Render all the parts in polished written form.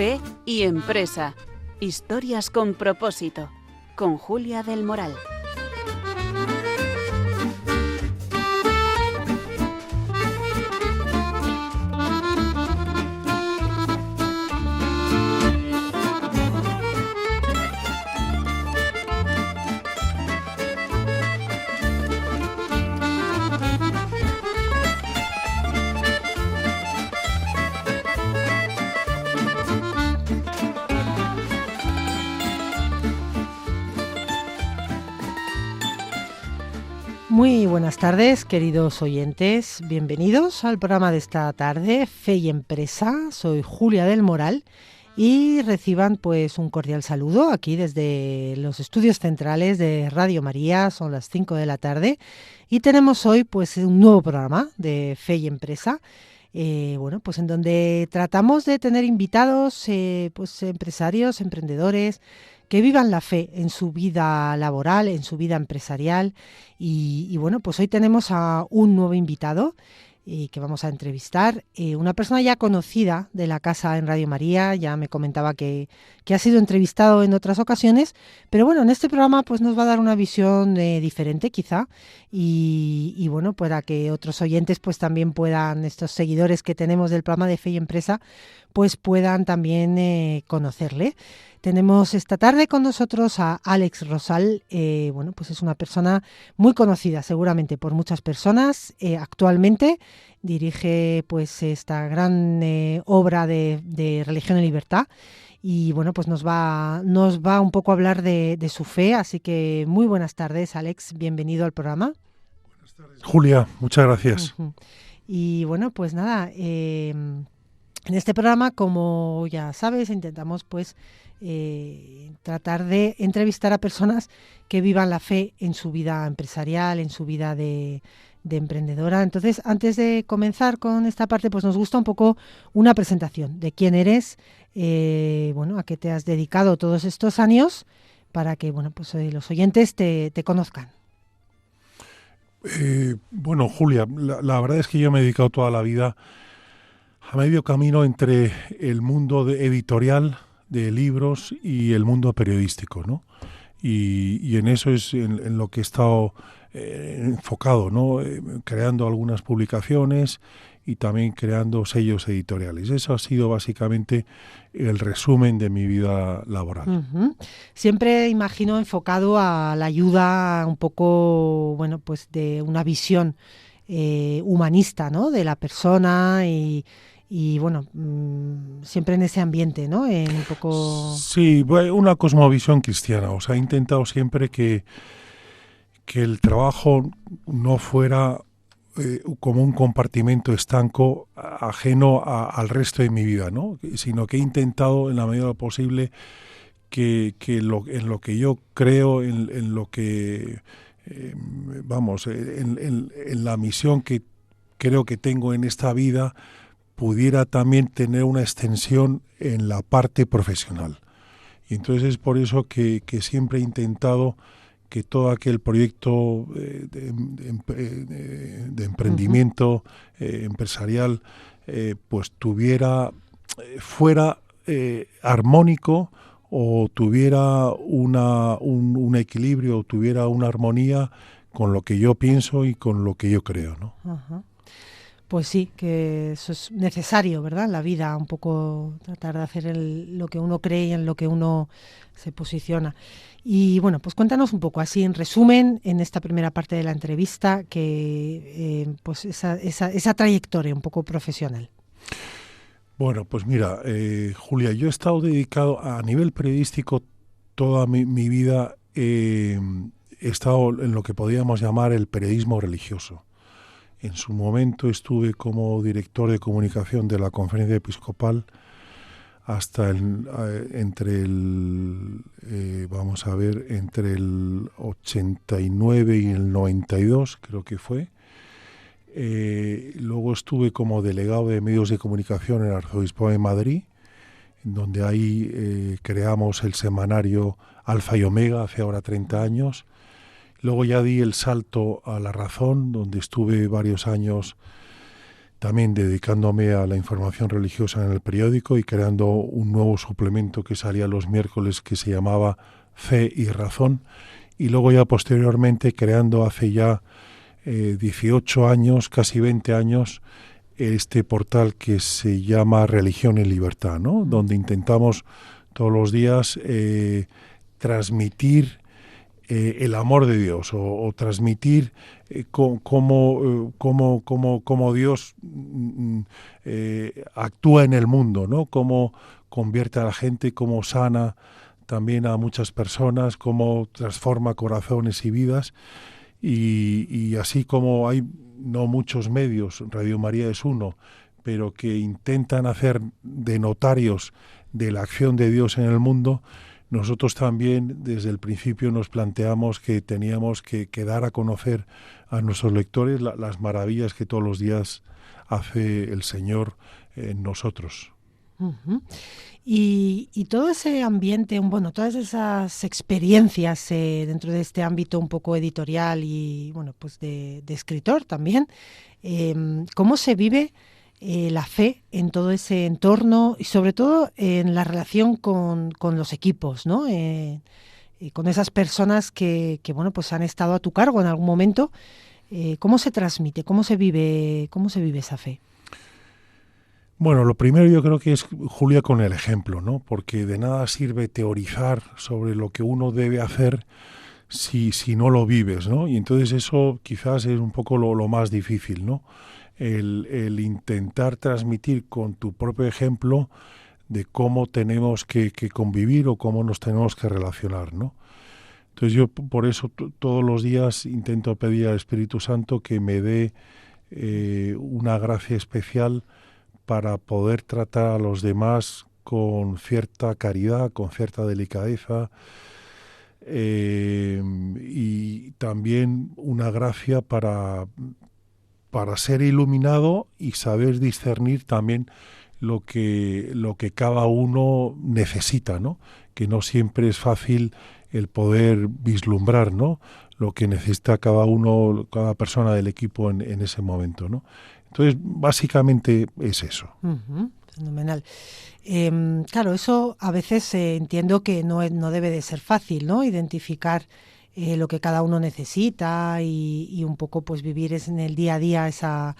Fe y Empresa. Historias con propósito. Con Julia del Moral. Muy buenas tardes, queridos oyentes. Bienvenidos al programa de esta tarde, Fe y Empresa. Soy Julia del Moral y reciban pues un cordial saludo aquí desde los estudios centrales de Radio María. Son las 5 de la tarde y tenemos hoy pues un nuevo programa de Fe y Empresa. Pues en donde tratamos de tener invitados, pues empresarios, emprendedores, que vivan la fe en su vida laboral, en su vida empresarial. Y bueno, pues hoy tenemos a un nuevo invitado que vamos a entrevistar, una persona ya conocida de la casa en Radio María. Ya me comentaba que ha sido entrevistado en otras ocasiones, pero bueno, en este programa pues nos va a dar una visión diferente quizá, y bueno, para que otros oyentes pues también puedan, estos seguidores que tenemos del programa de Fe y Empresa, pues puedan también conocerle. Tenemos esta tarde con nosotros a Àlex Rosal. Pues es una persona muy conocida seguramente por muchas personas. Actualmente dirige pues esta gran obra de Religión y Libertad. Y bueno, pues nos va un poco a hablar de su fe. Así que muy buenas tardes, Àlex. Bienvenido al programa. Buenas tardes, Julia. Muchas gracias. Uh-huh. Y bueno, pues nada, en este programa, como ya sabes, intentamos pues tratar de entrevistar a personas que vivan la fe en su vida empresarial, en su vida de emprendedora. Entonces, antes de comenzar con esta parte, pues nos gusta un poco una presentación de quién eres, a qué te has dedicado todos estos años, para que los oyentes te conozcan. Julia, la verdad es que yo me he dedicado toda la vida a medio camino entre el mundo editorial de libros y el mundo periodístico, ¿no? Y en eso es en lo que he estado enfocado, ¿no? Creando algunas publicaciones y también creando sellos editoriales. Eso ha sido básicamente el resumen de mi vida laboral. Uh-huh. Siempre imagino enfocado a la ayuda un poco, de una visión humanista, ¿no? De la persona y siempre en ese ambiente, ¿no? Un poco... Sí, una cosmovisión cristiana. O sea, he intentado siempre que el trabajo no fuera como un compartimento estanco ajeno al resto de mi vida, ¿no? Sino que he intentado en la medida de lo posible que en lo que yo creo, en lo que en la misión que creo que tengo en esta vida, pudiera también tener una extensión en la parte profesional. Y entonces es por eso que siempre he intentado que todo aquel proyecto de emprendimiento empresarial pues fuera armónico, o tuviera un equilibrio, o tuviera una armonía con lo que yo pienso y con lo que yo creo, ¿no? Uh-huh. Pues sí, que eso es necesario, ¿verdad? En la vida, un poco tratar de hacer lo que uno cree y en lo que uno se posiciona. Y bueno, pues cuéntanos un poco, así en resumen, en esta primera parte de la entrevista, que esa trayectoria un poco profesional. Bueno, pues mira, Julia, yo he estado dedicado a nivel periodístico toda mi vida, he estado en lo que podríamos llamar el periodismo religioso. En su momento estuve como director de comunicación de la Conferencia Episcopal hasta entre el 89 y el 92, creo que fue. Luego estuve como delegado de medios de comunicación en el Arzobispado de Madrid, en donde ahí creamos el semanario Alfa y Omega hace ahora 30 años. Luego ya di el salto a La Razón, donde estuve varios años también dedicándome a la información religiosa en el periódico y creando un nuevo suplemento que salía los miércoles que se llamaba Fe y Razón, y luego ya posteriormente creando hace ya 18 años, casi 20 años, este portal que se llama Religión en Libertad, ¿no? Donde intentamos todos los días transmitir el amor de Dios o transmitir cómo Dios actúa en el mundo, ¿no? Cómo convierte a la gente, cómo sana también a muchas personas, cómo transforma corazones y vidas. Y así como hay no muchos medios, Radio María es uno, pero que intentan hacer de notarios de la acción de Dios en el mundo, nosotros también desde el principio nos planteamos que teníamos que dar a conocer a nuestros lectores las maravillas que todos los días hace el Señor en nosotros. Uh-huh. Y todo ese ambiente, bueno, todas esas experiencias dentro de este ámbito un poco editorial y, bueno, pues de escritor también, ¿cómo se vive la fe en todo ese entorno y sobre todo en la relación con los equipos, ¿no? Con esas personas que, bueno, pues han estado a tu cargo en algún momento? ¿Cómo se transmite? ¿Cómo se vive esa fe? Bueno, lo primero yo creo que es, Julia, con el ejemplo, ¿no? Porque de nada sirve teorizar sobre lo que uno debe hacer si no lo vives, ¿no? Y entonces eso quizás es un poco lo más difícil, ¿no? El intentar transmitir con tu propio ejemplo de cómo tenemos que convivir o cómo nos tenemos que relacionar, ¿no? Entonces yo por eso todos los días intento pedir al Espíritu Santo que me dé una gracia especial para poder tratar a los demás con cierta caridad, con cierta delicadeza, y también una gracia para ser iluminado y saber discernir también lo que cada uno necesita, ¿no? Que no siempre es fácil el poder vislumbrar, ¿no? Lo que necesita cada persona del equipo en ese momento, ¿no? Entonces, básicamente es eso. Uh-huh, fenomenal. Claro, eso a veces entiendo que no debe de ser fácil, ¿no? Identificar lo que cada uno necesita y un poco pues vivir en el día a día esa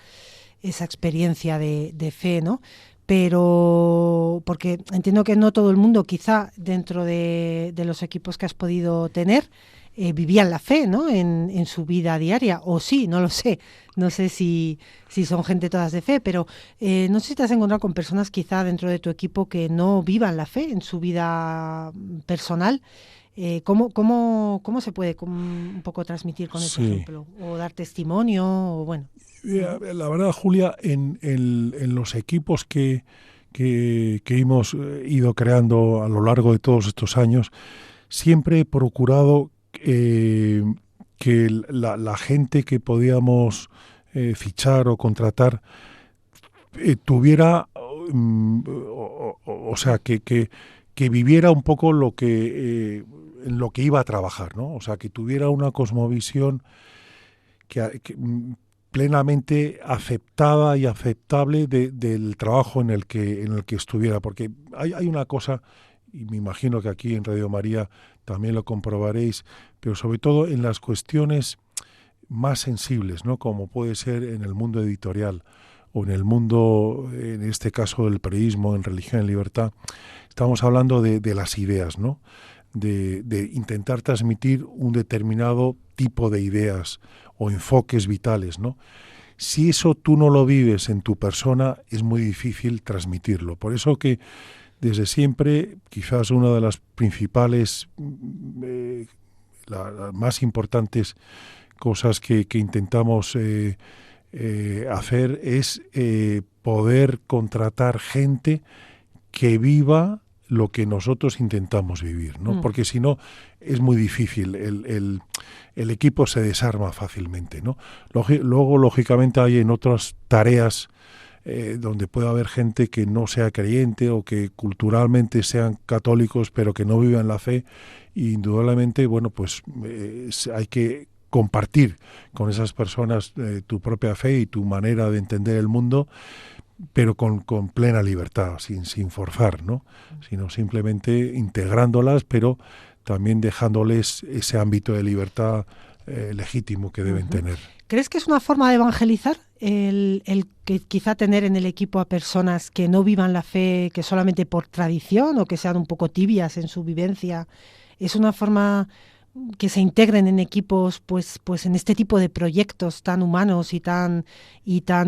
experiencia de fe, ¿no? Pero porque entiendo que no todo el mundo, quizá dentro de los equipos que has podido tener, vivían la fe, ¿no? En su vida diaria, o sí, no lo sé. No sé si son gente todas de fe, pero no sé si te has encontrado con personas quizá dentro de tu equipo que no vivan la fe en su vida personal. ¿Cómo se puede un poco transmitir con ese ejemplo? O dar testimonio, o bueno. La verdad, Julia, en los equipos que hemos ido creando a lo largo de todos estos años, siempre he procurado que la gente que podíamos fichar o contratar tuviera, o sea, que viviera un poco en lo que iba a trabajar, ¿no? O sea, que tuviera una cosmovisión que plenamente aceptada y aceptable del trabajo en el que estuviera, porque hay una cosa, y me imagino que aquí en Radio María también lo comprobaréis, pero sobre todo en las cuestiones más sensibles, ¿no? Como puede ser en el mundo editorial o en el mundo, en este caso del periodismo, en Religión en Libertad, estamos hablando de las ideas, ¿no? De intentar transmitir un determinado tipo de ideas o enfoques vitales, ¿no? Si eso tú no lo vives en tu persona, es muy difícil transmitirlo. Por eso que desde siempre, quizás una de las principales, las más importantes cosas que intentamos hacer es poder contratar gente que viva lo que nosotros intentamos vivir, ¿no? Porque si no es muy difícil, el equipo se desarma fácilmente, ¿no? Luego, lógicamente, hay en otras tareas donde puede haber gente que no sea creyente o que culturalmente sean católicos pero que no vivan la fe, y indudablemente, bueno, pues hay que compartir con esas personas tu propia fe y tu manera de entender el mundo, pero con plena libertad, sin forzar, ¿no? Sino simplemente integrándolas, pero también dejándoles ese ámbito de libertad legítimo que deben tener. ¿Crees que es una forma de evangelizar el que quizá tener en el equipo a personas que no vivan la fe que solamente por tradición o que sean un poco tibias en su vivencia? ¿Es una forma que se integren en equipos pues en este tipo de proyectos tan humanos y tan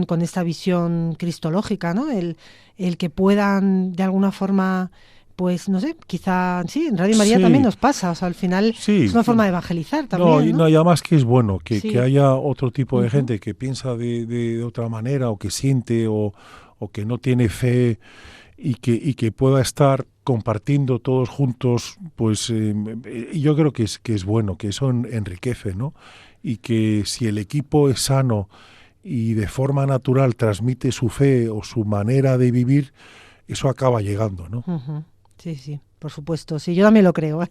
con esta visión cristológica, ¿no? El que puedan de alguna forma, pues no sé, quizá sí, en Radio María también nos pasa, o sea, al final es una forma de evangelizar también, ¿no? Y además que es bueno que haya otro tipo de uh-huh. gente que piensa de otra manera, o que siente, o que no tiene fe, y que pueda estar compartiendo todos juntos, pues yo creo que es bueno, que eso enriquece, ¿no? Y que si el equipo es sano y de forma natural transmite su fe o su manera de vivir, eso acaba llegando, ¿no? Uh-huh. Sí, por supuesto. Sí, yo también lo creo.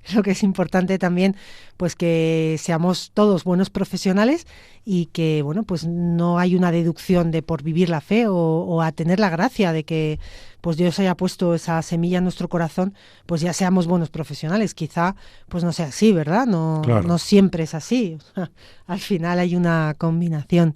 Creo que es importante también pues que seamos todos buenos profesionales y que, bueno, pues no hay una deducción de por vivir la fe o a tener la gracia de que pues Dios haya puesto esa semilla en nuestro corazón, pues ya seamos buenos profesionales. Quizá pues no sea así, ¿verdad? No siempre es así. Al final hay una combinación.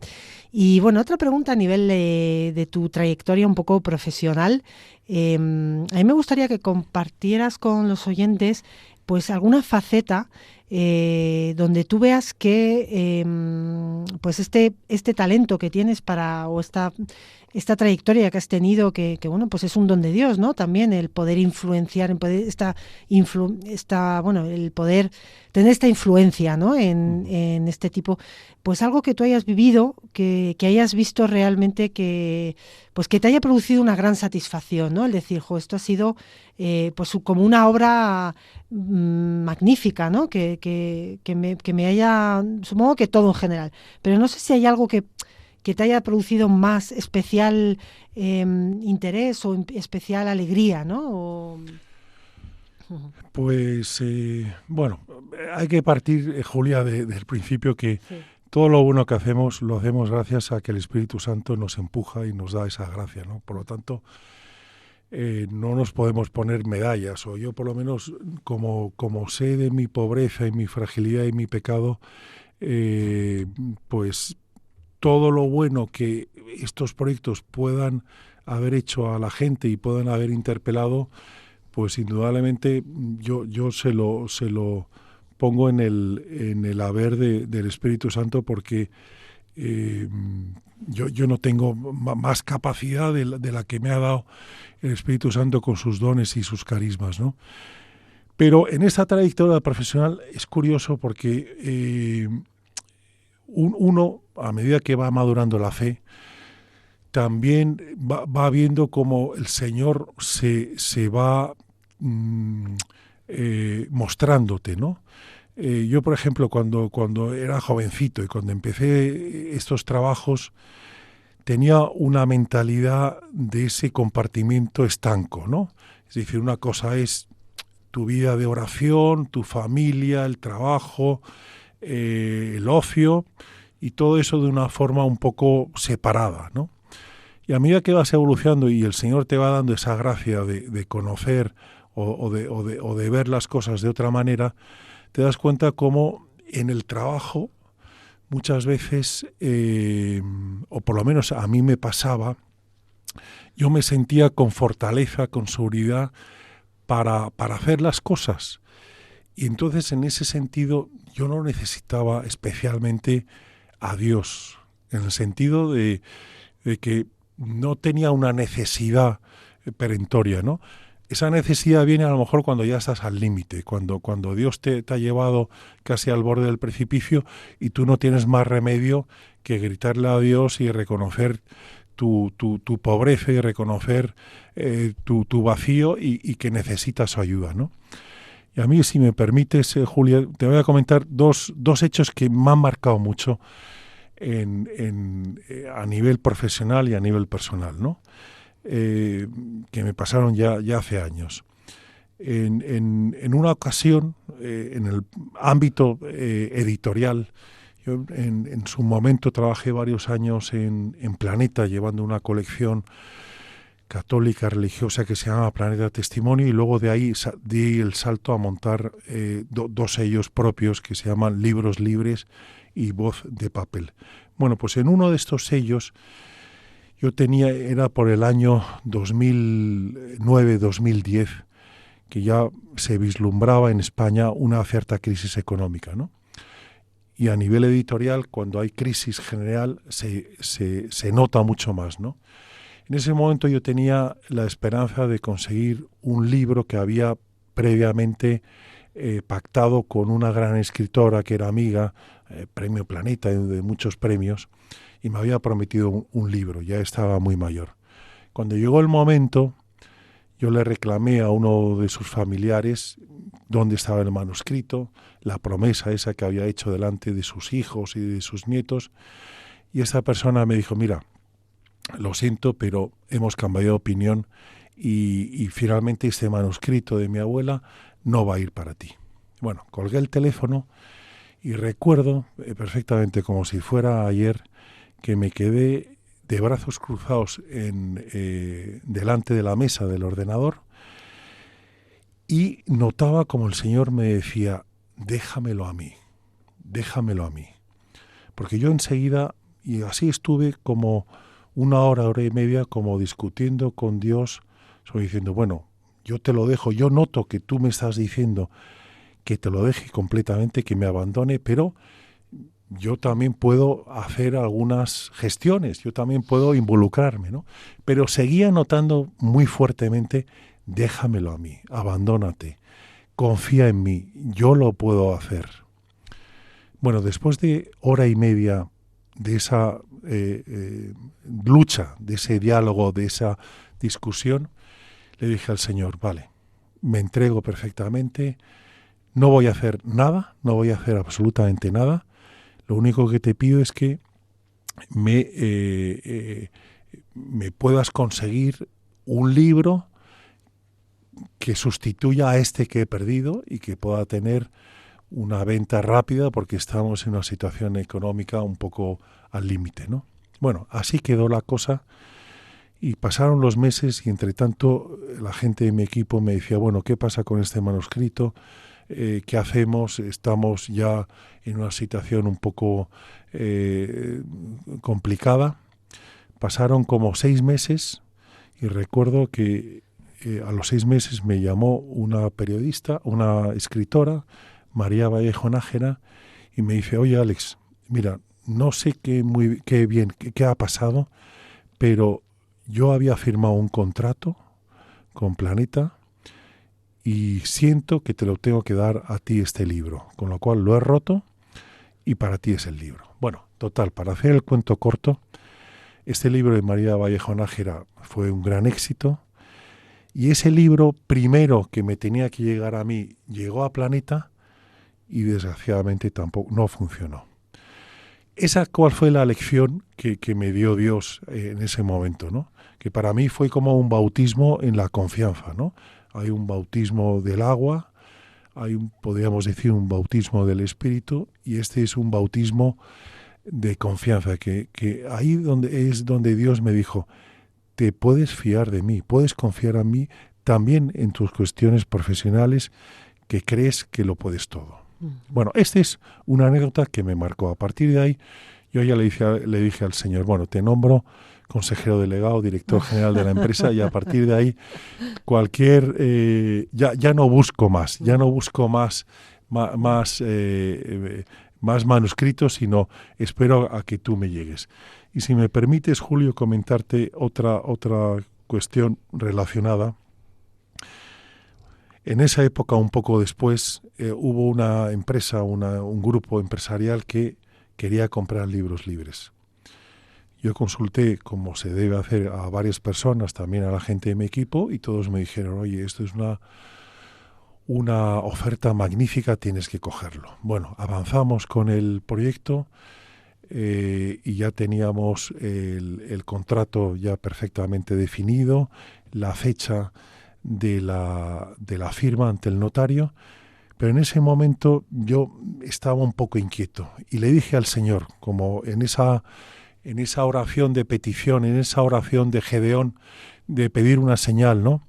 Y bueno, otra pregunta a nivel de tu trayectoria un poco profesional. A mí me gustaría que compartieras con los oyentes pues alguna faceta donde tú veas que pues este talento que tienes o esta trayectoria que has tenido, que bueno, pues es un don de Dios, ¿no? También el poder influenciar, el poder el poder tener esta influencia, ¿no? En este tipo, pues algo que tú hayas vivido, que hayas visto realmente que te haya producido una gran satisfacción, ¿no? El decir, esto ha sido pues como una obra magnífica, ¿no? Que me haya, supongo que todo en general, pero no sé si hay algo que te haya producido más especial interés o especial alegría, ¿no? Pues, bueno, hay que partir, Julia, del principio que todo lo bueno que hacemos, lo hacemos gracias a que el Espíritu Santo nos empuja y nos da esa gracia, ¿no? Por lo tanto, no nos podemos poner medallas, o yo por lo menos, como sé de mi pobreza y mi fragilidad y mi pecado, pues todo lo bueno que estos proyectos puedan haber hecho a la gente y puedan haber interpelado, pues indudablemente yo se lo pongo en el haber del Espíritu Santo, porque yo no tengo más capacidad de la que me ha dado el Espíritu Santo con sus dones y sus carismas, ¿no? Pero en esta trayectoria profesional es curioso porque uno, a medida que va madurando la fe, también va viendo cómo el Señor se va mostrándote, ¿no? Yo, por ejemplo, cuando era jovencito y cuando empecé estos trabajos, tenía una mentalidad de ese compartimiento estanco, ¿no? Es decir, una cosa es tu vida de oración, tu familia, el trabajo, el ocio, y todo eso de una forma un poco separada, ¿no? Y a medida que vas evolucionando y el Señor te va dando esa gracia de conocer o de ver las cosas de otra manera, te das cuenta cómo en el trabajo muchas veces, o por lo menos a mí me pasaba, yo me sentía con fortaleza, con seguridad para hacer las cosas. Y entonces, en ese sentido, yo no necesitaba especialmente a Dios, en el sentido de que no tenía una necesidad perentoria, ¿no? Esa necesidad viene a lo mejor cuando ya estás al límite, cuando Dios te ha llevado casi al borde del precipicio y tú no tienes más remedio que gritarle a Dios y reconocer tu pobreza y reconocer tu vacío y que necesitas su ayuda, ¿no? Y a mí, si me permites, Julia, te voy a comentar dos hechos que me han marcado mucho a nivel profesional y a nivel personal, ¿no? Que me pasaron ya hace años. En una ocasión, en el ámbito editorial, yo en su momento trabajé varios años en Planeta, llevando una colección católica religiosa que se llama Planeta Testimonio, y luego de ahí di el salto a montar dos sellos propios que se llaman Libros Libres y Voz de Papel. Bueno, pues en uno de estos sellos yo era por el año 2009-2010, que ya se vislumbraba en España una cierta crisis económica, ¿no? Y a nivel editorial, cuando hay crisis general, se nota mucho más, ¿no? En ese momento yo tenía la esperanza de conseguir un libro que había previamente pactado con una gran escritora que era amiga, Premio Planeta, de muchos premios, y me había prometido un libro, ya estaba muy mayor. Cuando llegó el momento, yo le reclamé a uno de sus familiares dónde estaba el manuscrito, la promesa esa que había hecho delante de sus hijos y de sus nietos, y esa persona me dijo, mira, lo siento, pero hemos cambiado de opinión y finalmente este manuscrito de mi abuela no va a ir para ti. Bueno, colgué el teléfono y recuerdo perfectamente, como si fuera ayer, que me quedé de brazos cruzados delante de la mesa del ordenador y notaba como el Señor me decía, déjamelo a mí, porque yo enseguida, y así estuve como una hora y media como discutiendo con Dios, diciendo, bueno, yo te lo dejo, yo noto que tú me estás diciendo que te lo deje completamente, que me abandone, pero yo también puedo hacer algunas gestiones, yo también puedo involucrarme, ¿no? Pero seguía notando muy fuertemente, déjamelo a mí, abandónate, confía en mí, yo lo puedo hacer. Bueno, después de hora y media de esa lucha, de ese diálogo, de esa discusión, le dije al Señor, vale, me entrego perfectamente, no voy a hacer nada, no voy a hacer absolutamente nada, lo único que te pido es que me puedas conseguir un libro que sustituya a este que he perdido y que pueda tener una venta rápida porque estamos en una situación económica un poco al límite, ¿no? Bueno, así quedó la cosa y pasaron los meses y entre tanto la gente de mi equipo me decía, bueno, ¿qué pasa con este manuscrito? ¿Qué hacemos? Estamos ya en una situación un poco complicada. Pasaron como 6 meses y recuerdo que a los 6 meses me llamó una periodista, una escritora, María Vallejo Nájera, y me dice, oye Alex, mira, no sé qué ha pasado, pero yo había firmado un contrato con Planeta y siento que te lo tengo que dar a ti este libro, con lo cual lo he roto y para ti es el libro. Bueno, total, para hacer el cuento corto, este libro de María Vallejo Nájera fue un gran éxito y ese libro primero que me tenía que llegar a mí llegó a Planeta y desgraciadamente tampoco no funcionó. Esa cuál fue la lección que me dio Dios en ese momento, ¿no? Que para mí fue como un bautismo en la confianza, ¿no? Hay un bautismo del agua, podríamos decir un bautismo del Espíritu, y este es un bautismo de confianza, que ahí es donde Dios me dijo, te puedes fiar de mí, puedes confiar en mí también en tus cuestiones profesionales que crees que lo puedes todo. Bueno, esta es una anécdota que me marcó. A partir de ahí, yo ya le dije al Señor, bueno, te nombro consejero delegado, director general de la empresa, y a partir de ahí, ya no busco más manuscritos, sino espero a que tú me llegues. Y si me permites, Julio, comentarte otra cuestión relacionada. En esa época, un poco después, hubo una empresa, un grupo empresarial que quería comprar libros libres. Yo consulté, como se debe hacer, a varias personas, también a la gente de mi equipo, y todos me dijeron, oye, esto es una oferta magnífica, tienes que cogerlo. Bueno, avanzamos con el proyecto y ya teníamos el contrato ya perfectamente definido, la fecha de la firma ante el notario, pero en ese momento yo estaba un poco inquieto y le dije al Señor, como en esa oración de petición, en esa oración de Gedeón, de pedir una señal, ¿no?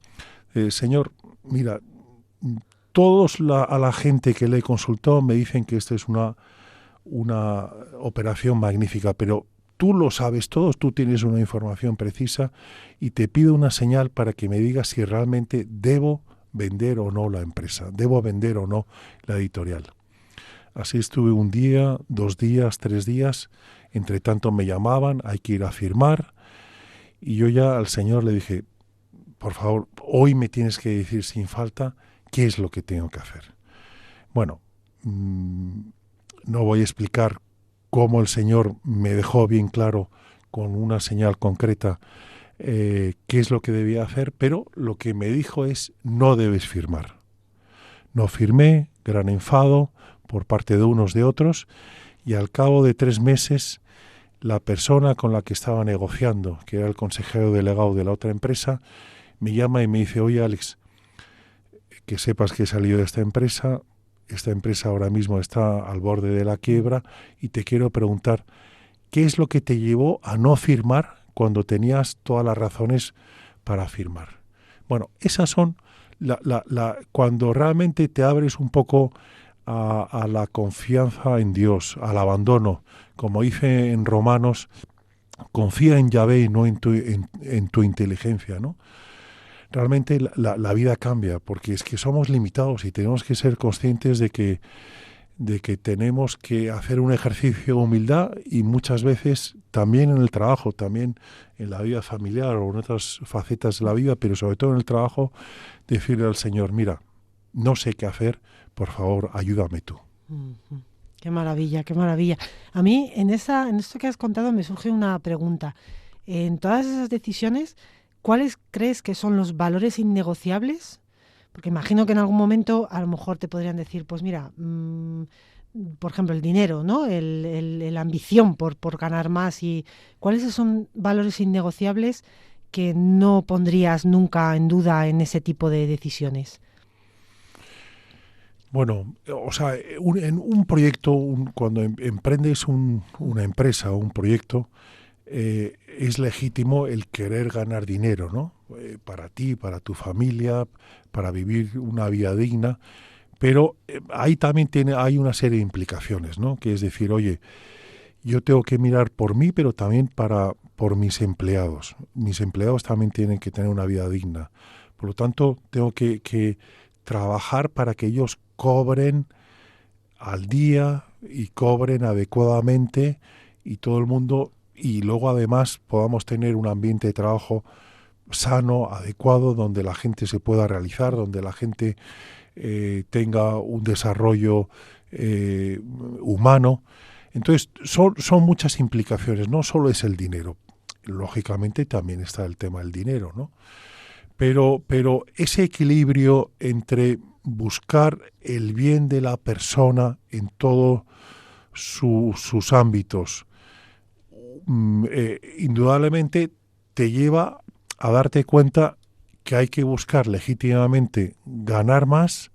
Señor, mira, a la gente que le he consultado me dicen que esta es una operación magnífica, pero tú lo sabes todo, tú tienes una información precisa y te pido una señal para que me digas si realmente debo vender o no la empresa, debo vender o no la editorial. Así estuve un día, 2 días, 3 días, entre tanto me llamaban, hay que ir a firmar, y yo ya al Señor le dije, por favor, hoy me tienes que decir sin falta qué es lo que tengo que hacer. Bueno, no voy a explicar cómo el Señor me dejó bien claro con una señal concreta qué es lo que debía hacer, pero lo que me dijo es, no debes firmar. No firmé, gran enfado por parte de unos de otros, y al cabo de 3 meses, la persona con la que estaba negociando, que era el consejero delegado de la otra empresa, me llama y me dice, oye Alex, que sepas que he salido de esta empresa ahora mismo está al borde de la quiebra y te quiero preguntar, ¿qué es lo que te llevó a no firmar cuando tenías todas las razones para firmar? Bueno, esas son cuando realmente te abres un poco a la confianza en Dios, al abandono, como dice en Romanos, confía en Yahvé y no en tu inteligencia, ¿no? Realmente la vida cambia, porque es que somos limitados y tenemos que ser conscientes de que tenemos que hacer un ejercicio de humildad, y muchas veces también en el trabajo, también en la vida familiar o en otras facetas de la vida, pero sobre todo en el trabajo, decirle al Señor, mira, no sé qué hacer, por favor, ayúdame tú. Uh-huh. Qué maravilla, qué maravilla. A mí, en esto que has contado, me surge una pregunta. En todas esas decisiones, ¿cuáles crees que son los valores innegociables? Porque imagino que en algún momento a lo mejor te podrían decir, pues mira, por ejemplo, el dinero, ¿no? La ambición por ganar más. ¿Y cuáles son valores innegociables que no pondrías nunca en duda en ese tipo de decisiones? Bueno, o sea, en un proyecto, cuando emprendes una empresa o un proyecto, es legítimo el querer ganar dinero, ¿no? Para ti, para tu familia, para vivir una vida digna, pero ahí también hay una serie de implicaciones, ¿no? Que es decir, oye, yo tengo que mirar por mí, pero también por mis empleados. Mis empleados también tienen que tener una vida digna. Por lo tanto, tengo que trabajar para que ellos cobren al día y cobren adecuadamente, y todo el mundo, y luego además podamos tener un ambiente de trabajo sano, adecuado, donde la gente se pueda realizar, donde la gente tenga un desarrollo humano. Entonces son muchas implicaciones, no solo es el dinero, lógicamente también está el tema del dinero, ¿no? Pero ese equilibrio entre buscar el bien de la persona en todos sus ámbitos, indudablemente te lleva a darte cuenta que hay que buscar legítimamente ganar más,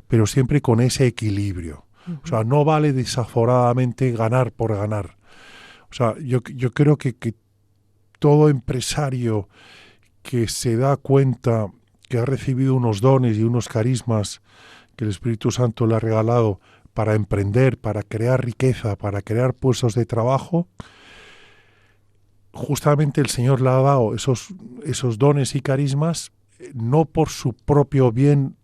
pero siempre con ese equilibrio. Uh-huh. O sea, no vale desaforadamente ganar por ganar. O sea, yo creo que todo empresario que se da cuenta que ha recibido unos dones y unos carismas que el Espíritu Santo le ha regalado para emprender, para crear riqueza, para crear puestos de trabajo, justamente el Señor le ha dado esos dones y carismas no por su propio bien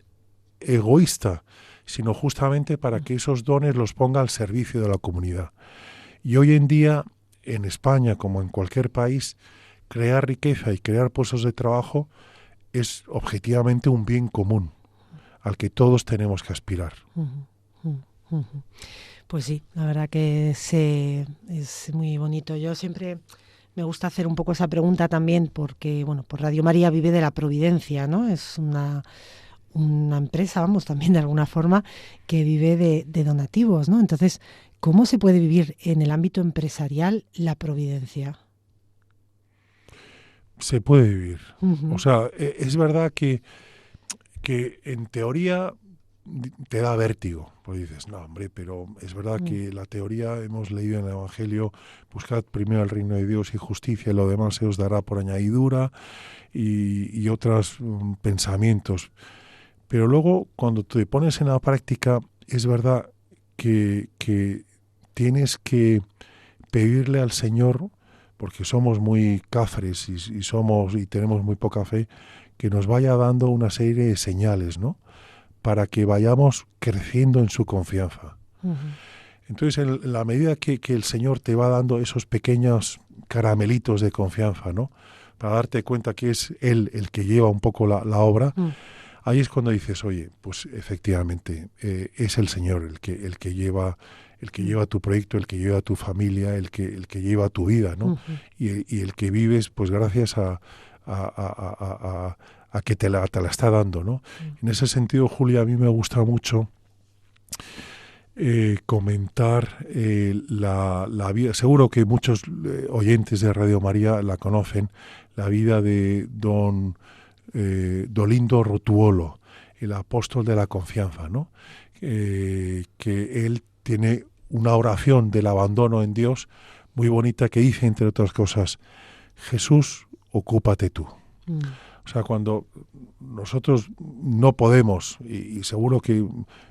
egoísta, sino justamente para que esos dones los ponga al servicio de la comunidad. Y hoy en día, en España como en cualquier país, crear riqueza y crear puestos de trabajo es objetivamente un bien común al que todos tenemos que aspirar. Pues sí, la verdad que es muy bonito. Yo siempre me gusta hacer un poco esa pregunta también porque, bueno, pues Radio María vive de la providencia, ¿no? Es una empresa, vamos, también de alguna forma, que vive de donativos, ¿no? Entonces, ¿cómo se puede vivir en el ámbito empresarial la providencia? Se puede vivir. Uh-huh. O sea, es verdad que que en teoría te da vértigo, pues dices, no, hombre, pero es verdad que la teoría, hemos leído en el Evangelio, buscad primero el reino de Dios y justicia, y lo demás se os dará por añadidura, y otros pensamientos. Pero luego, cuando te pones en la práctica, es verdad que tienes que pedirle al Señor, porque somos muy cafres y tenemos muy poca fe, que nos vaya dando una serie de señales, ¿no?, para que vayamos creciendo en su confianza. Uh-huh. Entonces, en la medida que el Señor te va dando esos pequeños caramelitos de confianza, ¿no?, para darte cuenta que es Él el que lleva un poco la obra, ahí es cuando dices, oye, pues efectivamente, es el Señor el que lleva tu proyecto, el que lleva tu familia, el que lleva tu vida, ¿no? Uh-huh. Y el que vives, pues gracias a que te la está dando, ¿no? En ese sentido, Julia, a mí me gusta mucho comentar la vida. Seguro que muchos oyentes de Radio María la conocen, la vida de don Dolindo Rotuolo, el apóstol de la confianza, ¿no? Que él tiene una oración del abandono en Dios muy bonita que dice, entre otras cosas, Jesús, ocúpate tú. O sea, cuando nosotros no podemos, y seguro que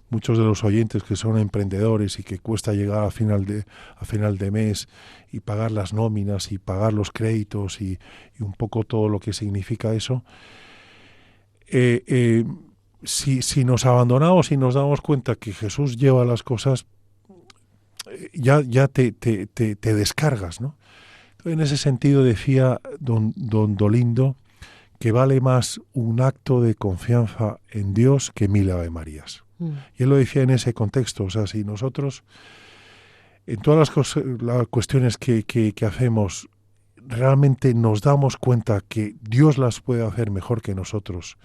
muchos de los oyentes que son emprendedores y que cuesta llegar a final de mes y pagar las nóminas y pagar los créditos y un poco todo lo que significa eso, si nos abandonamos y nos damos cuenta que Jesús lleva las cosas, ya te descargas, ¿no? Entonces, en ese sentido decía don Dolindo que vale más un acto de confianza en Dios que 1000 Ave Marías. Y él lo decía en ese contexto, o sea, si nosotros en todas las cuestiones que hacemos realmente nos damos cuenta que Dios las puede hacer mejor que nosotros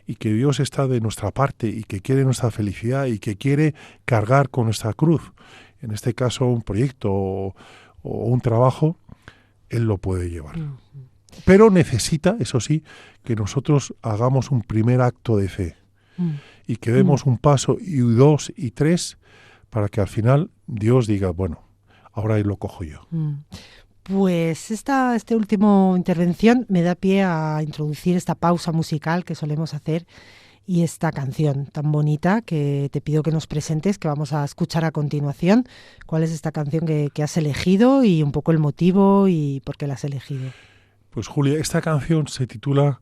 y que Dios está de nuestra parte y que quiere nuestra felicidad y que quiere cargar con nuestra cruz, en este caso un proyecto o un trabajo, Él lo puede llevar. Pero necesita, eso sí, que nosotros hagamos un primer acto de fe y que demos un paso y 2 y 3 para que al final Dios diga, bueno, ahora lo cojo yo. Pues esta última intervención me da pie a introducir esta pausa musical que solemos hacer y esta canción tan bonita que te pido que nos presentes, que vamos a escuchar a continuación. ¿Cuál es esta canción que has elegido y un poco el motivo y por qué la has elegido? Pues Julia, esta canción se titula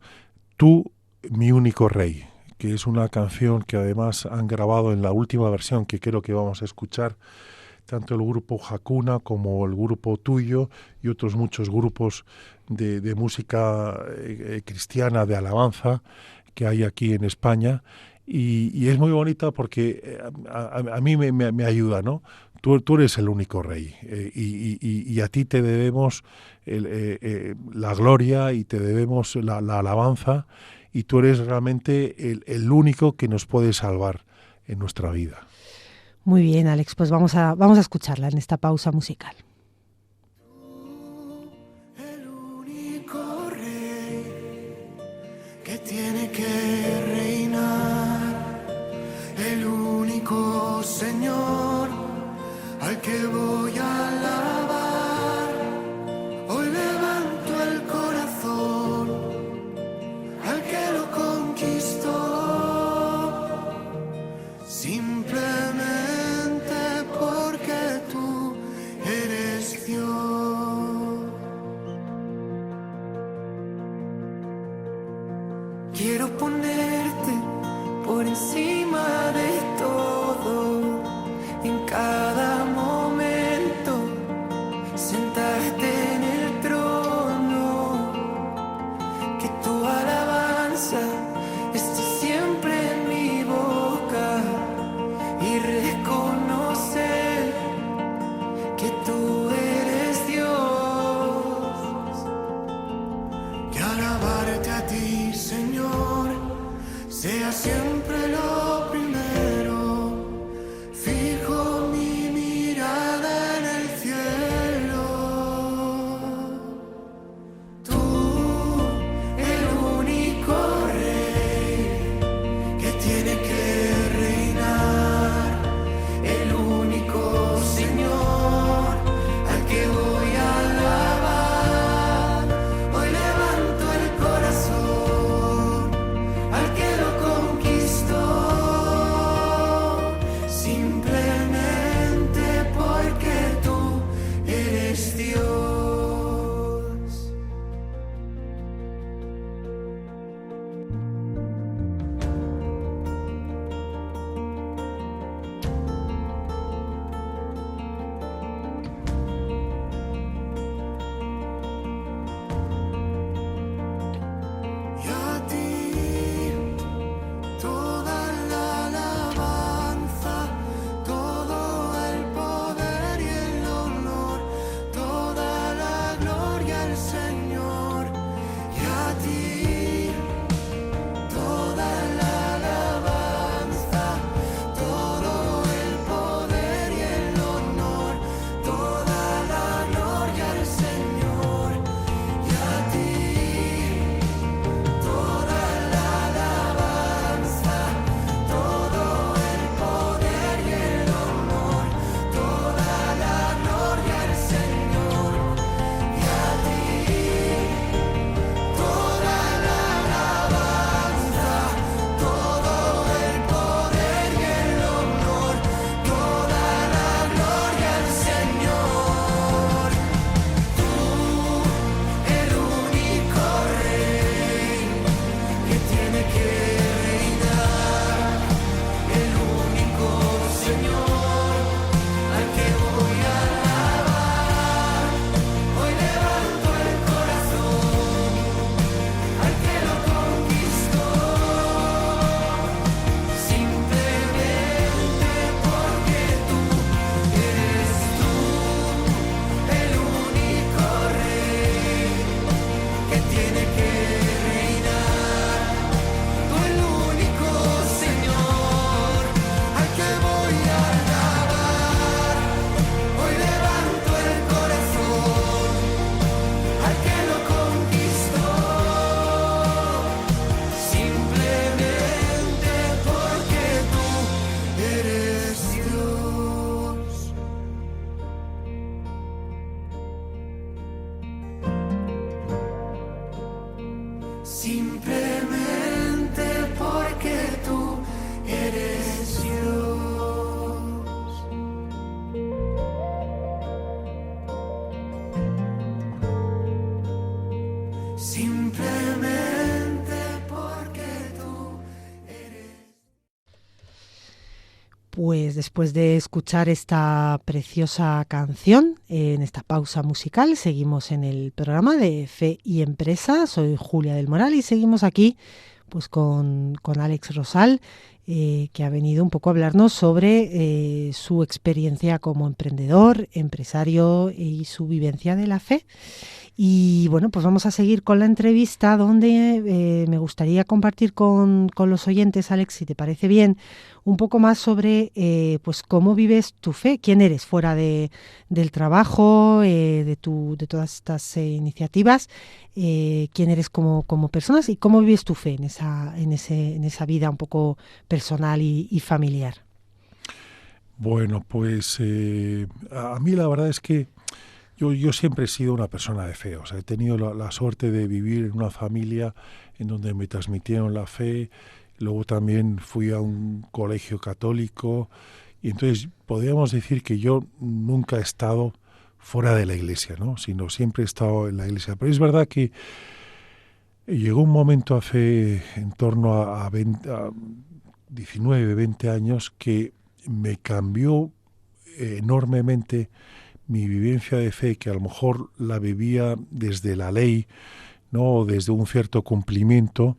Tú, mi único rey, que es una canción que además han grabado en la última versión que creo que vamos a escuchar, tanto el grupo Hakuna como el grupo Tuyo y otros muchos grupos de música cristiana, de alabanza, que hay aquí en España. Y es muy bonita porque a mí me ayuda, ¿no? Tú eres el único rey y a ti te debemos la gloria y te debemos la alabanza y tú eres realmente el único que nos puede salvar en nuestra vida. Muy bien, Alex, pues vamos a escucharla en esta pausa musical. El único rey que tiene que reinar, el único Señor al que voy a alabar. Hoy levanto el corazón al que lo conquistó, simplemente porque tú eres Dios. Quiero ponerte por encima de todo, en cada momento, sentarte en el trono, que tu alabanza esté siempre en mi boca y reconocer que tú eres Dios, que alabarte a ti, Señor, sea siempre lo primero. Fijo mi mirada en el cielo. Tú, el único rey Pues después de escuchar esta preciosa canción, en esta pausa musical, seguimos en el programa de Fe y Empresa. Soy Julia del Moral y seguimos aquí pues con Alex Rosal, que ha venido un poco a hablarnos sobre su experiencia como emprendedor, empresario y su vivencia de la fe. Y bueno, pues vamos a seguir con la entrevista donde me gustaría compartir con los oyentes, Alex, si te parece bien, un poco más sobre pues cómo vives tu fe, quién eres fuera del trabajo, de todas estas iniciativas, quién eres como personas y cómo vives tu fe en esa vida un poco personal y familiar. Bueno, pues a mí la verdad es que yo siempre he sido una persona de fe, o sea, he tenido la suerte de vivir en una familia en donde me transmitieron la fe, luego también fui a un colegio católico y entonces podríamos decir que yo nunca he estado fuera de la iglesia, ¿no? Sino siempre he estado en la iglesia. Pero es verdad que llegó un momento hace en torno a 19, 20 años que me cambió enormemente mi vivencia de fe, que a lo mejor la vivía desde la ley, ¿no? Desde un cierto cumplimiento.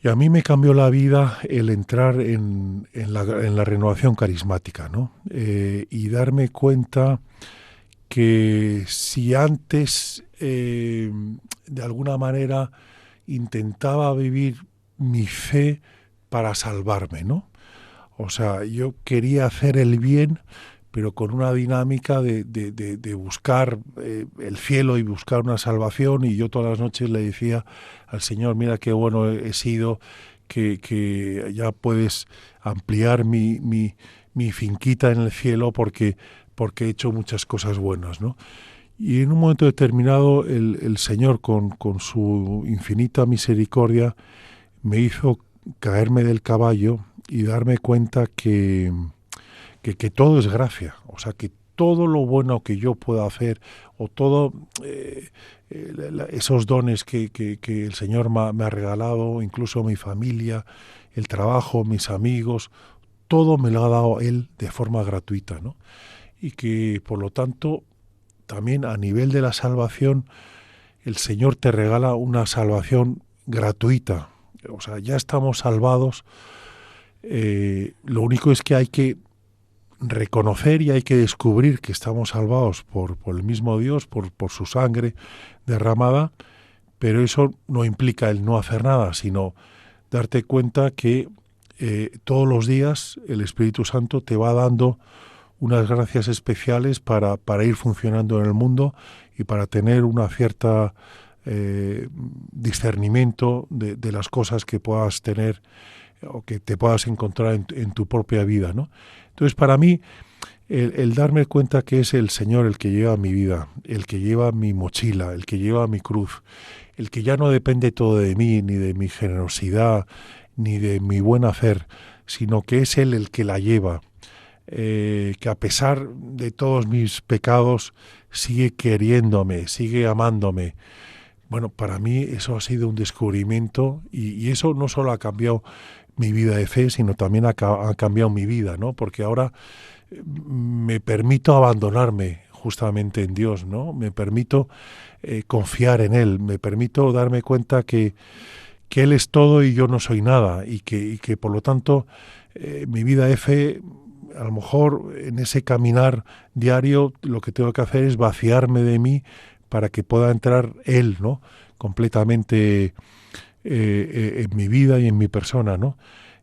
Y a mí me cambió la vida el entrar en la renovación carismática, ¿no? Y darme cuenta que si antes, de alguna manera, intentaba vivir mi fe para salvarme, ¿no? O sea, yo quería hacer el bien, pero con una dinámica de buscar el cielo y buscar una salvación, y yo todas las noches le decía al Señor, mira qué bueno he sido, que ya puedes ampliar mi finquita en el cielo porque he hecho muchas cosas buenas, ¿no? Y en un momento determinado el Señor con su infinita misericordia me hizo caerme del caballo y darme cuenta que todo es gracia, o sea, que todo lo bueno que yo pueda hacer o todo esos dones que el Señor me ha regalado, incluso mi familia, el trabajo, mis amigos, todo me lo ha dado Él de forma gratuita, ¿no? Y que, por lo tanto, también a nivel de la salvación, el Señor te regala una salvación gratuita. O sea, ya estamos salvados, lo único es que hay que reconocer y hay que descubrir que estamos salvados por el mismo Dios, por su sangre derramada, pero eso no implica el no hacer nada, sino darte cuenta que todos los días el Espíritu Santo te va dando unas gracias especiales para ir funcionando en el mundo y para tener una cierta discernimiento de las cosas que puedas tener o que te puedas encontrar en tu propia vida, ¿no? Entonces, para mí, el darme cuenta que es el Señor el que lleva mi vida, el que lleva mi mochila, el que lleva mi cruz, el que ya no depende todo de mí, ni de mi generosidad, ni de mi buen hacer, sino que es Él el que la lleva, que a pesar de todos mis pecados sigue queriéndome, sigue amándome. Bueno, para mí eso ha sido un descubrimiento y eso no solo ha cambiado mi vida de fe, sino también ha cambiado mi vida, ¿no? Porque ahora me permito abandonarme justamente en Dios, ¿no? Me permito confiar en Él, me permito darme cuenta que Él es todo y yo no soy nada y que por lo tanto mi vida de fe, a lo mejor en ese caminar diario, lo que tengo que hacer es vaciarme de mí para que pueda entrar Él, ¿no? Completamente en mi vida y en mi persona, ¿no?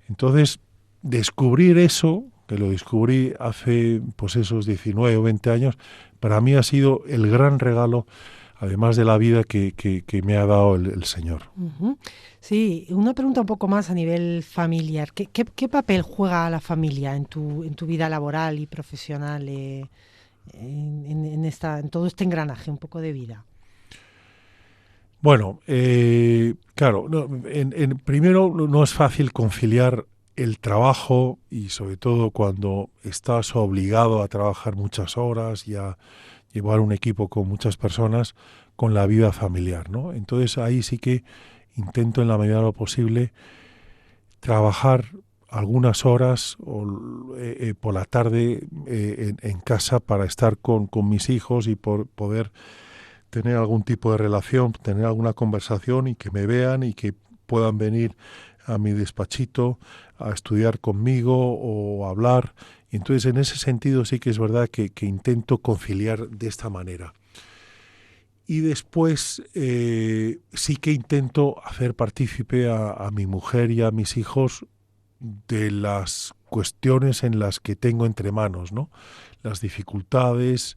Entonces, descubrir eso, que lo descubrí hace pues esos 19 o 20 años, para mí ha sido el gran regalo, además de la vida que me ha dado el Señor. Uh-huh. Sí, una pregunta un poco más a nivel familiar. ¿Qué papel juega la familia en tu vida laboral y profesional, en todo este engranaje un poco de vida? Bueno, claro, primero no es fácil conciliar el trabajo y sobre todo cuando estás obligado a trabajar muchas horas y a llevar un equipo con muchas personas con la vida familiar, ¿no? Entonces ahí sí que intento en la medida de lo posible trabajar algunas horas por la tarde en casa para estar con mis hijos y por poder tener algún tipo de relación, tener alguna conversación y que me vean y que puedan venir a mi despachito a estudiar conmigo o a hablar. Y entonces en ese sentido sí que es verdad que intento conciliar de esta manera. Y después sí que intento hacer partícipe a mi mujer y a mis hijos de las cuestiones en las que tengo entre manos, ¿no? Las dificultades,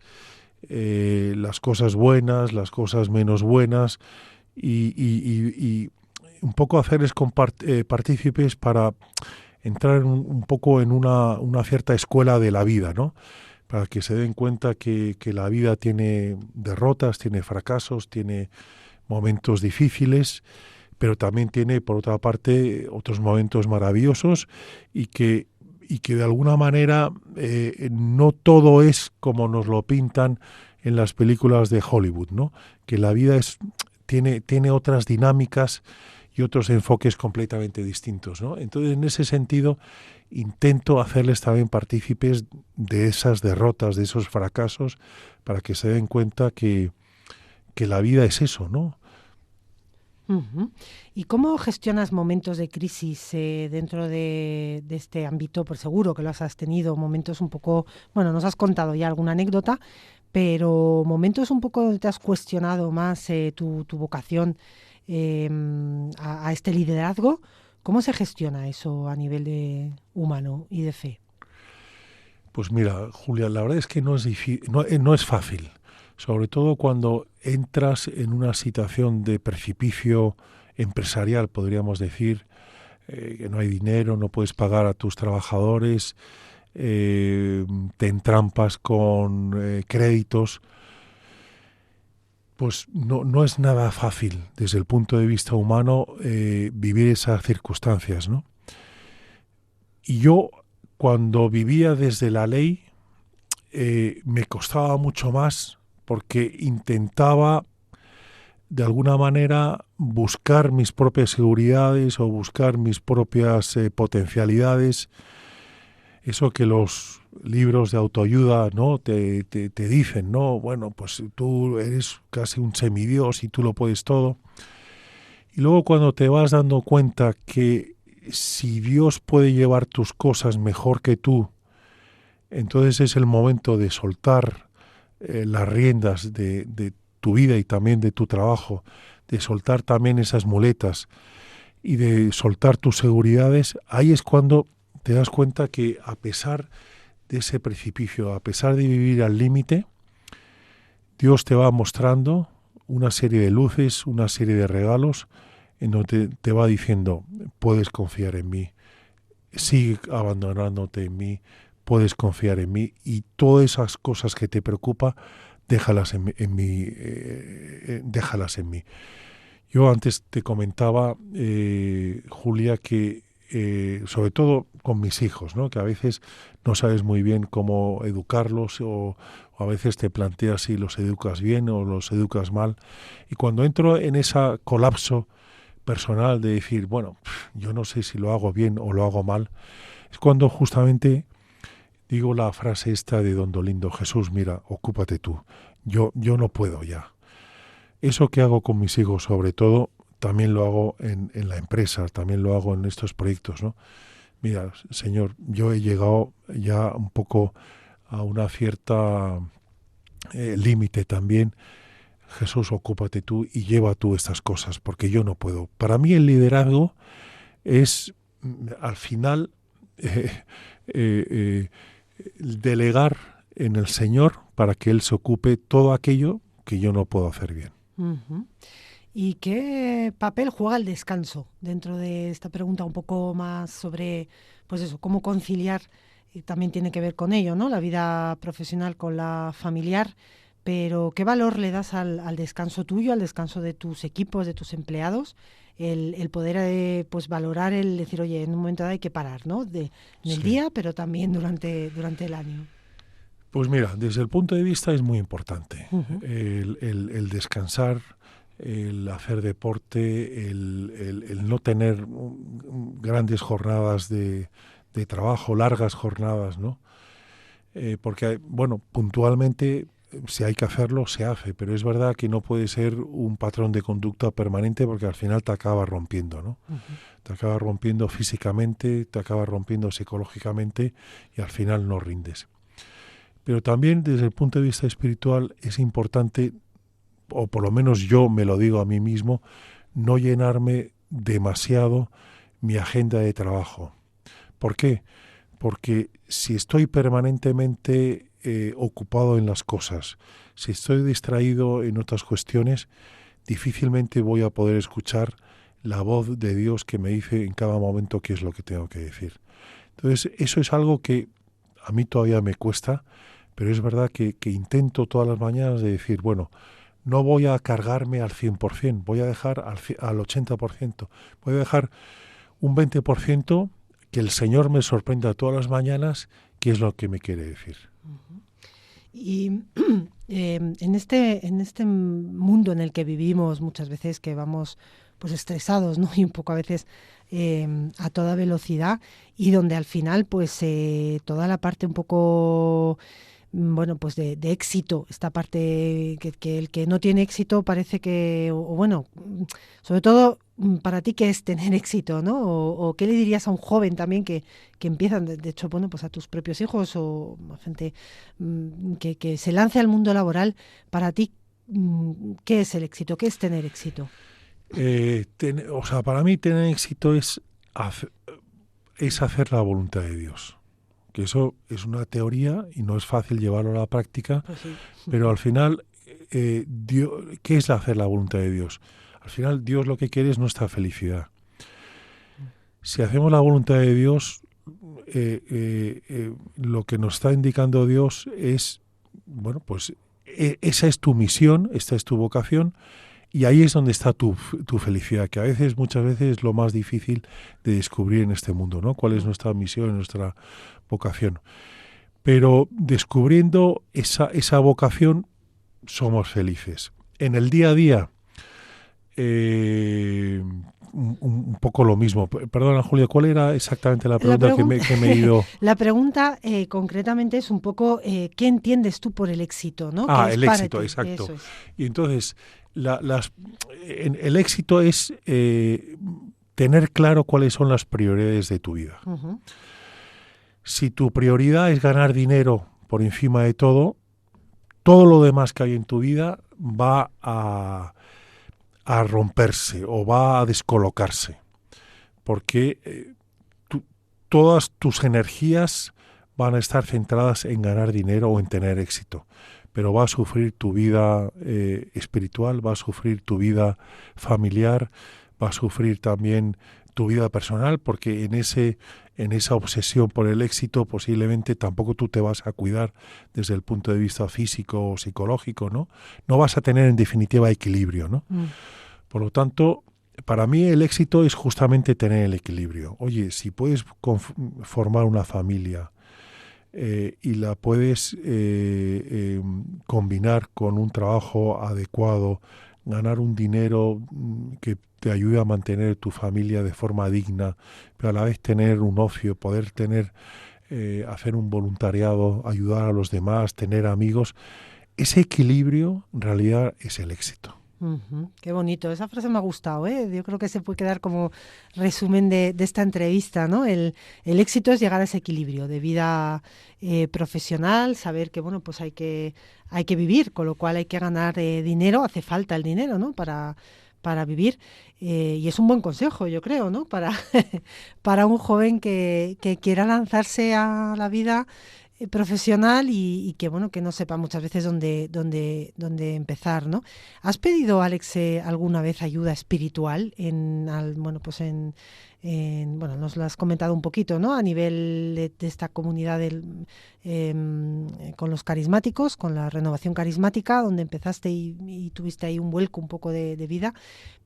las cosas buenas, las cosas menos buenas y un poco hacerles partícipes para entrar un poco en una cierta escuela de la vida, ¿no? Para que se den cuenta que la vida tiene derrotas, tiene fracasos, tiene momentos difíciles, pero también tiene, por otra parte, otros momentos maravillosos y que de alguna manera no todo es como nos lo pintan en las películas de Hollywood, ¿no? Que la vida tiene otras dinámicas y otros enfoques completamente distintos, ¿no? Entonces, en ese sentido, intento hacerles también partícipes de esas derrotas, de esos fracasos, para que se den cuenta que la vida es eso, ¿no? Uh-huh. ¿Y cómo gestionas momentos de crisis dentro de este ámbito? Pues seguro que los has tenido, momentos un poco, bueno, nos has contado ya alguna anécdota, pero momentos un poco donde te has cuestionado más tu vocación a este liderazgo. ¿Cómo se gestiona eso a nivel humano y de fe? Pues mira, Julia, la verdad es que no es fácil, sobre todo cuando entras en una situación de precipicio empresarial, podríamos decir, que no hay dinero, no puedes pagar a tus trabajadores, te entrampas con créditos. Pues no es nada fácil desde el punto de vista humano vivir esas circunstancias, ¿no? Y yo, cuando vivía desde la ley, me costaba mucho más porque intentaba, de alguna manera, buscar mis propias seguridades o buscar mis propias potencialidades. Eso que los libros de autoayuda, ¿no? te dicen, ¿no? Bueno, pues tú eres casi un semidios y tú lo puedes todo. Y luego cuando te vas dando cuenta que si Dios puede llevar tus cosas mejor que tú, entonces es el momento de soltar las riendas de tu vida y también de tu trabajo, de soltar también esas muletas y de soltar tus seguridades. Ahí es cuando te das cuenta que a pesar de ese precipicio, a pesar de vivir al límite, Dios te va mostrando una serie de luces, una serie de regalos, en donde te va diciendo, puedes confiar en mí, sigue abandonándote en mí, puedes confiar en mí, y todas esas cosas que te preocupan, déjalas en mí, déjalas en mí. Yo antes te comentaba, Julia, que sobre todo con mis hijos, ¿no? Que a veces no sabes muy bien cómo educarlos o a veces te planteas si los educas bien o los educas mal. Y cuando entro en ese colapso personal de decir, bueno, yo no sé si lo hago bien o lo hago mal, es cuando justamente digo la frase esta de Don Dolindo: Jesús, mira, ocúpate tú, yo no puedo ya. Eso que hago con mis hijos, sobre todo, también lo hago en la empresa, también lo hago en estos proyectos, ¿no? Mira, Señor, yo he llegado ya un poco a una cierta límite también. Jesús, ocúpate tú y lleva tú estas cosas, porque yo no puedo. Para mí el liderazgo es, al final, delegar en el Señor para que Él se ocupe todo aquello que yo no puedo hacer bien. Uh-huh. ¿Y qué papel juega el descanso dentro de esta pregunta un poco más sobre, pues eso, cómo conciliar? También tiene que ver con ello, ¿no? La vida profesional con la familiar, pero ¿qué valor le das al descanso tuyo, al descanso de tus equipos, de tus empleados? El poder pues valorar, el decir, oye, en un momento dado hay que parar, ¿no? En el día, pero también durante el año. Pues mira, desde el punto de vista es muy importante. Uh-huh. El descansar, el hacer deporte, el no tener grandes jornadas de trabajo, largas jornadas, ¿no? Porque, bueno, puntualmente, si hay que hacerlo, se hace, pero es verdad que no puede ser un patrón de conducta permanente porque al final te acaba rompiendo, ¿no? Uh-huh. Te acaba rompiendo físicamente, te acaba rompiendo psicológicamente y al final no rindes. Pero también desde el punto de vista espiritual es importante, o por lo menos yo me lo digo a mí mismo, no llenarme demasiado mi agenda de trabajo. ¿Por qué? Porque si estoy permanentemente ocupado en las cosas, si estoy distraído en otras cuestiones, difícilmente voy a poder escuchar la voz de Dios que me dice en cada momento qué es lo que tengo que decir. Entonces, eso es algo que a mí todavía me cuesta, pero es verdad que intento todas las mañanas de decir, bueno, no voy a cargarme al 100%, voy a dejar al 80%, voy a dejar un 20% que el Señor me sorprenda todas las mañanas qué es lo que me quiere decir. Y en este mundo en el que vivimos muchas veces que vamos pues estresados, ¿no? Y un poco a veces a toda velocidad y donde al final pues toda la parte un poco bueno, pues de éxito, esta parte que el que no tiene éxito parece que, o bueno, sobre todo para ti, ¿qué es tener éxito, no? O ¿qué le dirías a un joven también que empiezan, de hecho, bueno, pues a tus propios hijos o a gente que se lance al mundo laboral? Para ti, ¿qué es el éxito? ¿Qué es tener éxito? Para mí tener éxito es hacer la voluntad de Dios. Que eso es una teoría y no es fácil llevarlo a la práctica, pues sí. Pero al final, Dios, ¿qué es hacer la voluntad de Dios? Al final, Dios lo que quiere es nuestra felicidad. Si hacemos la voluntad de Dios, lo que nos está indicando Dios es, bueno, pues esa es tu misión, esta es tu vocación, y ahí es donde está tu felicidad, que muchas veces es lo más difícil de descubrir en este mundo, ¿no? ¿Cuál es nuestra misión, nuestra vocación? Pero descubriendo esa vocación, somos felices. En el día a día, un poco lo mismo. Perdona, Julia, ¿cuál era exactamente la pregunta que me he ido? La pregunta concretamente es un poco ¿qué entiendes tú por el éxito, ¿no? El éxito, exacto. Eso es. Y entonces, el éxito es tener claro cuáles son las prioridades de tu vida. Uh-huh. Si tu prioridad es ganar dinero por encima de todo lo demás que hay en tu vida va a romperse o va a descolocarse, porque todas tus energías van a estar centradas en ganar dinero o en tener éxito, pero va a sufrir tu vida espiritual, va a sufrir tu vida familiar, va a sufrir también tu vida personal, porque en esa obsesión por el éxito posiblemente tampoco tú te vas a cuidar desde el punto de vista físico o psicológico, ¿no? No vas a tener en definitiva equilibrio, ¿no? Por lo tanto, para mí el éxito es justamente tener el equilibrio. Oye, si puedes formar una familia y la puedes combinar con un trabajo adecuado, ganar un dinero que te ayude a mantener tu familia de forma digna, pero a la vez tener un ocio, poder hacer un voluntariado, ayudar a los demás, tener amigos, ese equilibrio en realidad es el éxito. Uh-huh. Qué bonito, esa frase me ha gustado, ¿eh? Yo creo que se puede quedar como resumen de esta entrevista, ¿no? El éxito es llegar a ese equilibrio de vida profesional, saber que bueno, pues hay que vivir, con lo cual hay que ganar dinero, hace falta el dinero, ¿no? Para vivir, y es un buen consejo, yo creo, ¿no? Para un joven que quiera lanzarse a la vida profesional y que bueno, que no sepa muchas veces dónde empezar, ¿no? ¿Has pedido, Alex, alguna vez ayuda espiritual bueno, nos lo has comentado un poquito, ¿no? A nivel de esta comunidad con los carismáticos, con la renovación carismática, donde empezaste y tuviste ahí un vuelco un poco de vida,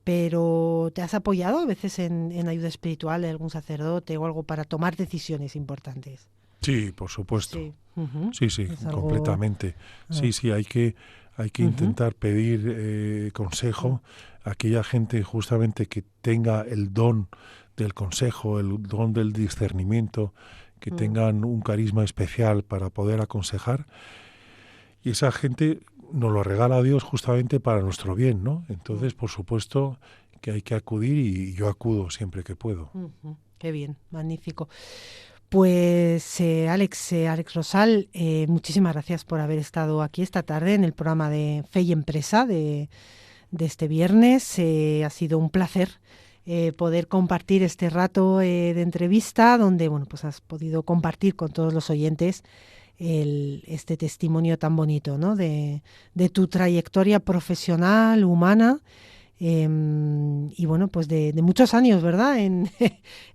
pero ¿te has apoyado a veces en ayuda espiritual de algún sacerdote o algo para tomar decisiones importantes? Sí, por supuesto. Sí, uh-huh. Sí, completamente. Algo... Sí, hay que intentar pedir consejo a aquella gente justamente que tenga el don del consejo, el don del discernimiento, que tengan un carisma especial para poder aconsejar. Y esa gente nos lo regala Dios justamente para nuestro bien, ¿no? Entonces, por supuesto que hay que acudir y yo acudo siempre que puedo. Qué bien, magnífico. Pues Alex Rosal, muchísimas gracias por haber estado aquí esta tarde en el programa de Fe y Empresa de este viernes. Ha sido un placer poder compartir este rato de entrevista donde pues has podido compartir con todos los oyentes este testimonio tan bonito, ¿no? de tu trayectoria profesional, humana. Y bueno, pues de muchos años, ¿verdad? en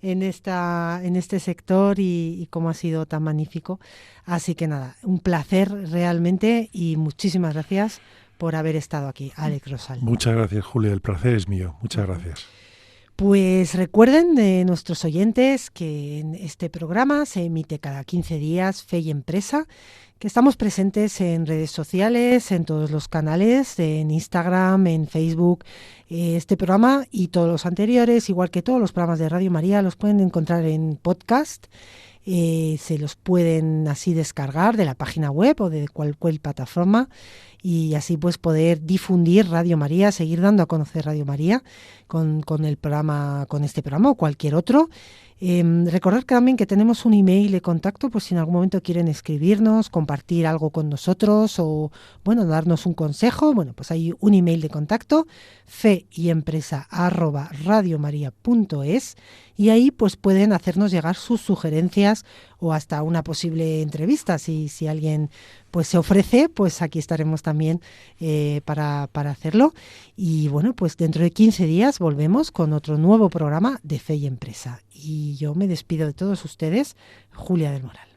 este sector y cómo ha sido tan magnífico. Así que nada, un placer realmente y muchísimas gracias por haber estado aquí, Alex Rosal. Muchas gracias, Julia, el placer es mío. Muchas gracias. Pues recuerden de nuestros oyentes que en este programa se emite cada 15 días Fe y Empresa, que estamos presentes en redes sociales, en todos los canales, en Instagram, en Facebook. Este programa y todos los anteriores, igual que todos los programas de Radio María, los pueden encontrar en podcast. Se los pueden así descargar de la página web o de cualquier plataforma y así pues poder difundir Radio María, seguir dando a conocer Radio María con el programa, con este programa o cualquier otro. Recordar que también que tenemos un email de contacto, pues si en algún momento quieren escribirnos, compartir algo con nosotros o bueno, darnos un consejo, bueno, pues hay un email de contacto, feyempresa@radiomaria.es, y ahí pues pueden hacernos llegar sus sugerencias o hasta una posible entrevista. Si alguien pues se ofrece, pues aquí estaremos también para hacerlo. Y bueno, pues dentro de 15 días volvemos con otro nuevo programa de Fe y Empresa. Y yo me despido de todos ustedes, Julia del Moral.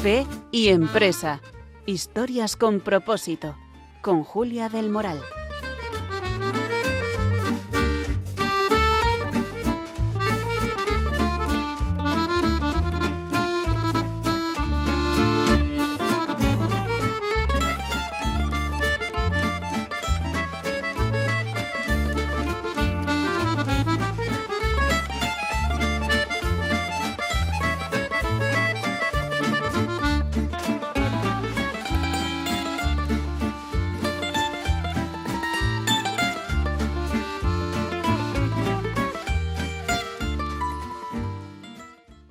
Fe y Empresa. Historias con propósito. Con Julia del Moral.